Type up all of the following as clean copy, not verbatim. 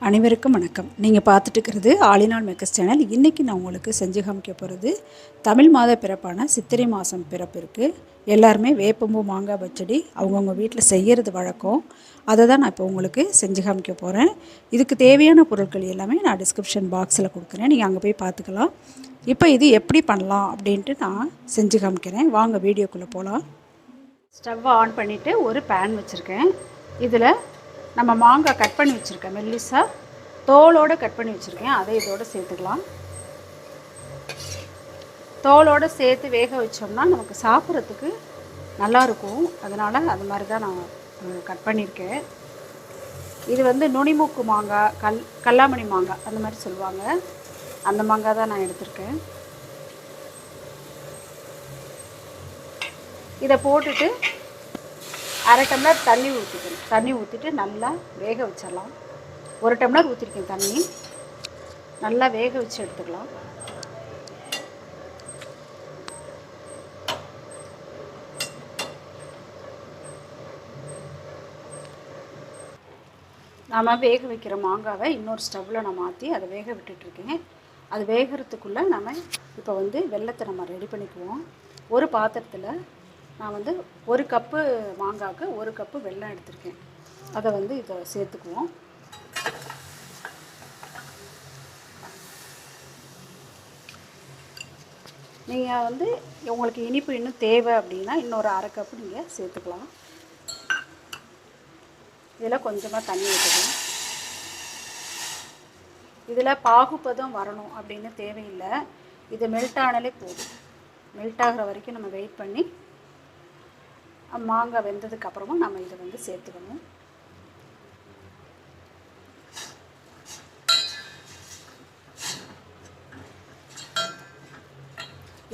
அனைவருக்கும் வணக்கம். நீங்கள் பார்த்துட்டு இருக்கிறது ஆலினால் மேக்கர்ஸ் சேனல். இன்றைக்கி நான் உங்களுக்கு செஞ்சு காமிக்க போகிறது தமிழ் மாத பிறப்பான சித்திரை மாதம் பிறப்பிற்கு எல்லாருமே வேப்பம் பூ மாங்காய் பச்சடி அவங்கவுங்க வீட்டில் செய்கிறது வழக்கம். அதை தான் நான் இப்போ உங்களுக்கு செஞ்சு காமிக்க போகிறேன். இதுக்கு தேவையான பொருட்கள் எல்லாமே நான் டிஸ்கிரிப்ஷன் பாக்ஸில் கொடுக்குறேன், நீங்கள் அங்கே போய் பார்த்துக்கலாம். இப்போ இது எப்படி பண்ணலாம் அப்படின்ட்டு நான் செஞ்சு காமிக்கிறேன். வாங்க வீடியோக்குள்ளே போகலாம். ஸ்டவ்வை ஆன் பண்ணிவிட்டு ஒரு பேன் வச்சுருக்கேன். இதில் நம்ம மாங்காய் கட் பண்ணி வச்சுருக்கேன், மெல்லிசாக தோலோடு கட் பண்ணி வச்சுருக்கேன். அதை இதோடு சேர்த்துக்கலாம். தோலோடு சேர்த்து வேக வச்சோம்னா நமக்கு சாப்பிட்றதுக்கு நல்லாயிருக்கும். அதனால் அது மாதிரி தான் நான் கட் பண்ணியிருக்கேன். இது வந்து நுனிமூக்கு மாங்காய், கல்லாமணி மாங்காய் அந்த மாதிரி சொல்லுவாங்க. அந்த மாங்காய் தான் நான் எடுத்திருக்கேன். இதை போட்டுட்டு அரை டம்ளர் தண்ணி ஊற்றிக்கணும். தண்ணி ஊற்றிட்டு நல்லா வேக வச்சிடலாம். ஒரு டம்ளர் ஊற்றிருக்கேன் தண்ணி. நல்லா வேக வச்சு எடுத்துக்கலாம். நாம் வேக வைக்கிற மாங்காவை இன்னொரு ஸ்டவ்வில் நான் மாற்றி அதை வேக விட்டுட்ருக்கேன். அது வேகிறதுக்குள்ளே நம்ம இப்போ வந்து வெல்லத்தை நம்ம ரெடி பண்ணிக்குவோம். ஒரு பாத்திரத்தில் நான் வந்து ஒரு கப்பு மாங்காய்க்கு ஒரு கப்பு வெல்லம் எடுத்திருக்கேன். அதை வந்து இதை சேர்த்துக்குவோம். நீங்கள் வந்து உங்களுக்கு இனிப்பு இன்னும் தேவை அப்படின்னா இன்னொரு அரை கப்பு நீங்கள் சேர்த்துக்கலாம். இதில் கொஞ்சமாக தண்ணி ஊற்றணும். இதில் பாகுபதம் வரணும் அப்படின்னு தேவையில்லை. இது மெல்ட் ஆனாலே போதும். மெல்ட் ஆகிற வரைக்கும் நம்ம வெயிட் பண்ணி மாங்காய் வெந்ததுக்கப்புறமா நம்ம இதை வந்து சேர்த்துக்கணும்.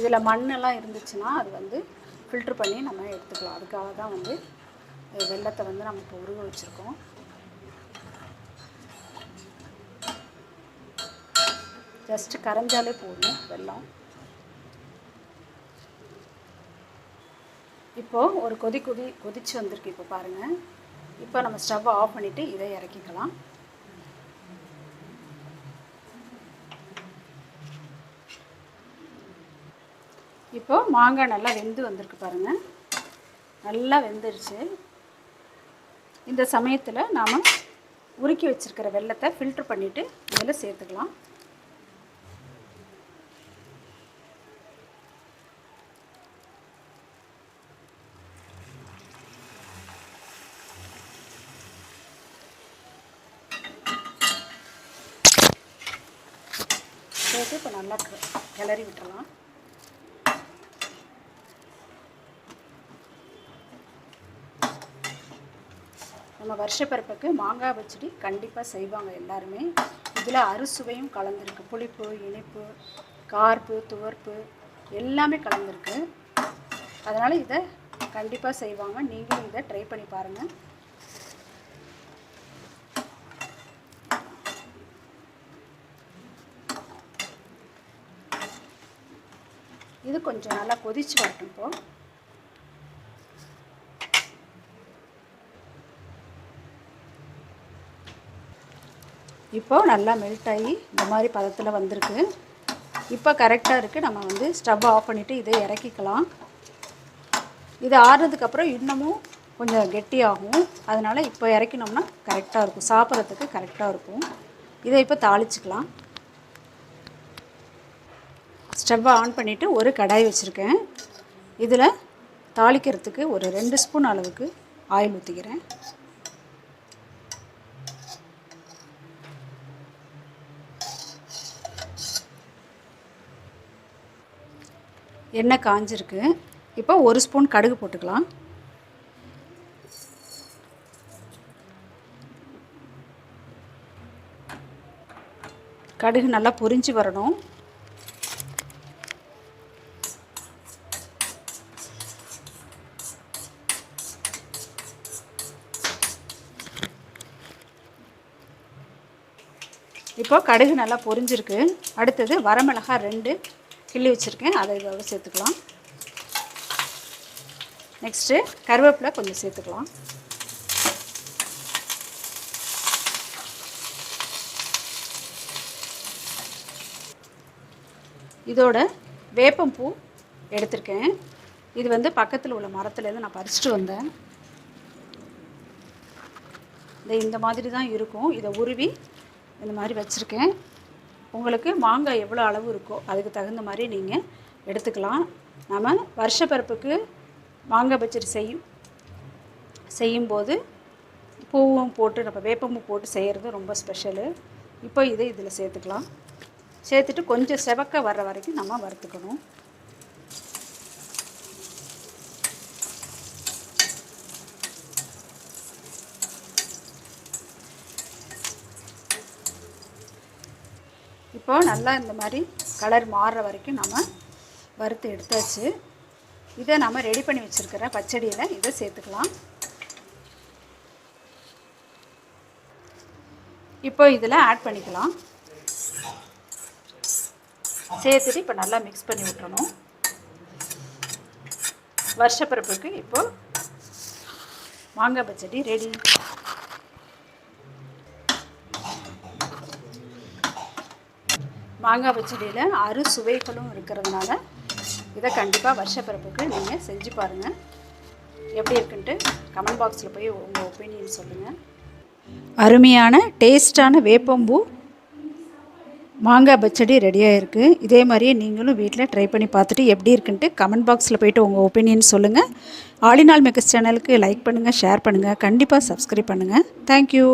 இதில் மண்ணெல்லாம் இருந்துச்சுன்னா அது வந்து ஃபில்ட்ரு பண்ணி நம்ம எடுத்துக்கலாம். அதுக்காக தான் வந்து வெல்லத்தை வந்து நம்ம இப்போ உருக வச்சுருக்கோம். ஜஸ்ட்டு கரைஞ்சாலே போதும் வெல்லம். இப்போது ஒரு கொதிச்சு வந்திருக்கு. இப்போ பாருங்கள். இப்போ நம்ம ஸ்டவ்வை ஆஃப் பண்ணிவிட்டு இதை இறக்கிக்கலாம். இப்போது மாங்காய் நல்லா வெந்து வந்திருக்கு பாருங்கள். நல்லா வெந்துருச்சு. இந்த சமயத்தில் நாம் உருக்கி வச்சுருக்கிற வெல்லத்தை ஃபில்ட்ரு பண்ணிவிட்டு இதில் சேர்த்துக்கலாம். சேர்த்து இப்போ நல்லா கிளறி விட்டுறலாம். நம்ம வருஷப்பிறப்புக்கு மாங்காய் பச்சடி கண்டிப்பாக செய்வாங்க எல்லாருமே. இதில் அறுசுவையும் கலந்துருக்கு. புளிப்பு, இனிப்பு, கார்ப்பு, துவர்ப்பு எல்லாமே கலந்துருக்கு. அதனால் இதை கண்டிப்பாக செய்வாங்க. நீங்களும் இதை ட்ரை பண்ணி பாருங்கள். இது கொஞ்சம் நல்லா கொதிச்சு வரட்டும். இப்போது நல்லா மெல்ட் ஆகி இந்த மாதிரி பதத்தில் வந்திருக்கு. இப்போ கரெக்டாக இருக்குது. நம்ம வந்து ஸ்டவ் ஆஃப் பண்ணிவிட்டு இதை இறக்கிக்கலாம். இது ஆறுனதுக்கப்புறம் இன்னமும் கொஞ்சம் கெட்டியாகும். அதனால் இப்போ இறக்கினோம்னா கரெக்டாக இருக்கும். சாப்பிட்றதுக்கு கரெக்டாக இருக்கும். இதை இப்போ தாளிச்சிக்கலாம். ஸ்டவ்வை ஆன் பண்ணிவிட்டு ஒரு கடாய் வச்சுருக்கேன். இதில் தாளிக்கிறதுக்கு ஒரு 2 ஸ்பூன் அளவுக்கு ஆயில் ஊற்றிக்கிறேன். எண்ணெய் காஞ்சிருக்கு. இப்போ 1 ஸ்பூன் கடுகு போட்டுக்கலாம். கடுகு நல்லா பொரிஞ்சு வரணும். இப்போ கடுகு நல்லா பொரிஞ்சிருக்கு. அடுத்தது வரமிளகாய் 2 கிள்ளி வச்சுருக்கேன். அதை இதோட சேர்த்துக்கலாம். நெக்ஸ்ட்டு கருவேப்பிலை கொஞ்சம் சேர்த்துக்கலாம். இதோட வேப்பம்பூ எடுத்திருக்கேன். இது வந்து பக்கத்தில் உள்ள மரத்துலேருந்து நான் பறிச்சுட்டு வந்தேன். இந்த மாதிரி தான் இருக்கும். இதை உருவி இந்த மாதிரி வச்சுருக்கேன். உங்களுக்கு மாங்காய் எவ்வளோ அளவு இருக்கோ அதுக்கு தகுந்த மாதிரி நீங்கள் எடுத்துக்கலாம். நம்ம வருஷப்பிறப்புக்கு மாங்காய் பச்சடி செய்யும்போது பூவும் போட்டு நம்ம வேப்பம்பூ போட்டு செய்கிறது ரொம்ப ஸ்பெஷலு. இப்போ இதை இதில் சேர்த்துக்கலாம். சேர்த்துட்டு கொஞ்சம் செவக்க வர்ற வரைக்கும் நம்ம வறுத்துக்கணும். இப்போ நல்லா இந்த மாதிரி கலர் மாறுற வரைக்கும் நம்ம வறுத்து எடுத்தாச்சு. இதை நம்ம ரெடி பண்ணி வச்சுருக்கிற பச்சடியில் இதை சேர்த்துக்கலாம். இப்போ இதில் ஆட் பண்ணிக்கலாம். சேர்த்துட்டு இப்போ நல்லா மிக்ஸ் பண்ணி விட்டுறணும். வருஷப்பிறப்புக்கு இப்போது மாங்காய் பச்சடி ரெடி. மாங்காய் பச்சடியில் அறுசுவைகளும் இருக்கிறதுனால இதை கண்டிப்பாக வருஷப்பிறப்புக்கு நீங்கள் செஞ்சு பாருங்கள். எப்படி இருக்குன்ட்டு கமெண்ட் பாக்ஸில் போய் உங்கள் ஒப்பீனியன் சொல்லுங்கள். அருமையான டேஸ்டான வேப்பம்பூ மாங்காய் பச்சடி ரெடியாக இருக்குது. இதே மாதிரியே நீங்களும் வீட்டில் ட்ரை பண்ணி பார்த்துட்டு எப்படி இருக்குன்ட்டு கமெண்ட் பாக்ஸில் போய்ட்டு உங்கள் ஒப்பீனியன் சொல்லுங்கள். ஆல் இன் ஆல் மேக்கர்ஸ் சேனலுக்கு லைக் பண்ணுங்கள், ஷேர் பண்ணுங்கள், கண்டிப்பாக சப்ஸ்கிரைப் பண்ணுங்கள். தேங்க்யூ.